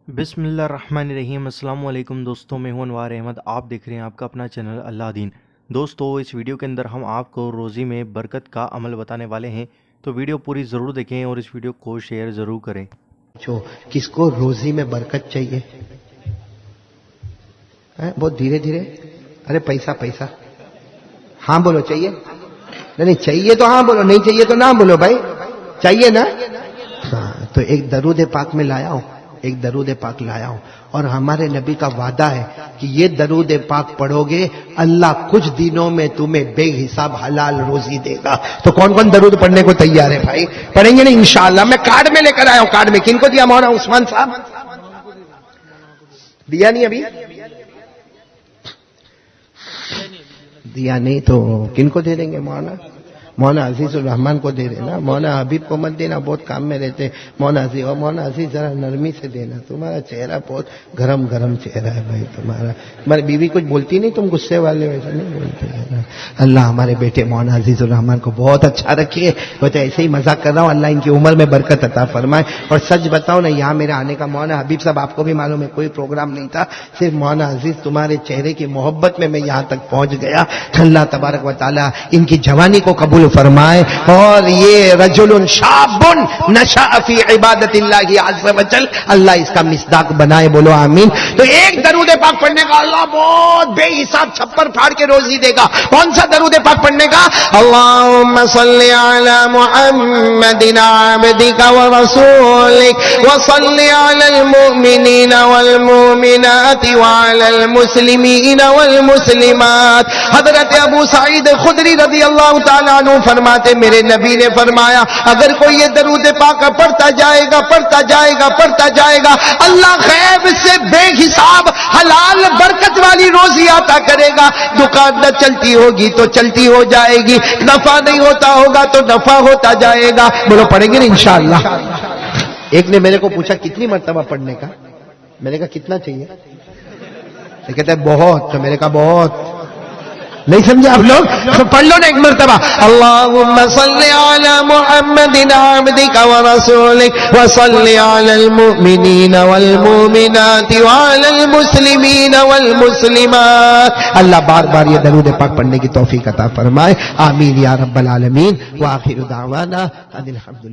بسم اللہ الرحمن الرحیم۔ السلام علیکم دوستوں، میں ہوں انوار احمد، آپ دیکھ رہے ہیں آپ کا اپنا چینل اللہ دین۔ دوستوں، اس ویڈیو کے اندر ہم آپ کو روزی میں برکت کا عمل بتانے والے ہیں، تو ویڈیو پوری ضرور دیکھیں اور اس ویڈیو کو شیئر ضرور کریں۔ جو کس کو روزی میں برکت چاہیے؟ بہت دھیرے دھیرے، ارے پیسہ پیسہ، ہاں بولو چاہیے؟ نہیں چاہیے تو ہاں بولو، نہیں چاہیے تو نہ بولو بھائی، چاہیے نا؟ ہاں، تو ایک درود پاک میں لایا ہوں، ایک درود پاک لایا ہوں، اور ہمارے نبی کا وعدہ ہے کہ یہ درود پاک پڑھو گے اللہ کچھ دنوں میں تمہیں بے حساب حلال روزی دے گا۔ تو کون کون درود پڑھنے کو تیار ہے بھائی؟ پڑھیں گے نا انشاءاللہ؟ میں کارڈ میں لے کر آیا ہوں، کارڈ میں کن کو دیا؟ مولانا عثمان صاحب دیا نہیں؟ ابھی دیا نہیں تو کن کو دے دیں گے؟ مولانا عزیز الرحمان کو دے دینا، مولانا حبیب کو مت دینا، بہت کام میں رہتے۔ مولانا عزیز، اور مولانا عزیز ذرا نرمی سے دینا، تمہارا چہرہ بہت گرم گرم چہرہ ہے بھائی تمہارا۔ ہماری بیوی کچھ بولتی نہیں، تم غصے والے ویسے نہیں بولتے نا۔ اللہ ہمارے بیٹے مولانا عزیز الرحمان کو بہت اچھا رکھیے، وہ تو ایسے ہی مذاق کر رہا ہوں، اللہ ان کی عمر میں برکت عطا فرمائے۔ اور سچ بتاؤ نا، یہاں میرے آنے کا مولانا حبیب صاحب آپ کو بھی معلوم ہے کوئی پروگرام نہیں تھا، صرف مولانا عزیز تمہارے چہرے کی محبت میں یہاں تک پہنچ گیا۔ اللہ تبارک و تعالیٰ ان کی جوانی کو قبول فرمائے، اور یہ رجل شاب نشأ فی عبادت اللہ عز وجل، اللہ اس کا مصداق بنائے، بولو آمین۔ تو ایک درود پاک پڑھنے کا اللہ بہت بے حساب چھپر پھاڑ کے روزی دے گا۔ کون سا درود پاک پڑھنے کا؟ اللہم صلی علی محمد عبدک ورسولک وصلی علی المؤمنین والمؤمنات وعلی المسلمین والمسلمات۔ حضرت ابو سعید خدری رضی اللہ تعالیٰ عنہ فرماتے، میرے نبی نے فرمایا اگر کوئی یہ درود پاک پڑھتا جائے گا پڑھتا جائے گا پڑھتا جائے گا، اللہ غیب سے بے حساب حلال برکت والی روزی عطا کرے گا۔ دکان نہ چلتی ہوگی تو چلتی ہو جائے گی، نفع نہیں ہوتا ہوگا تو نفع ہوتا جائے گا۔ بولو پڑھیں گے نا انشاءاللہ؟ ایک نے میرے کو پوچھا کتنی مرتبہ پڑھنے کا، میں نے کہا کتنا چاہیے؟ یہ کہتا ہے بہت، تو میں نے کہا بہت نہیں سمجھے آپ لوگ؟ تو پڑھ لو نا ایک مرتبہ، اللہم صلی علی محمد عبدک ورسولک وصلی علی المؤمنین والمؤمنات وعلی المسلمین والمسلمات۔ اللہ بار بار یہ درود پاک پڑھنے کی توفیق عطا فرمائے، آمین یا رب العالمین۔ وآخر دعوانا ان الحمدللہ۔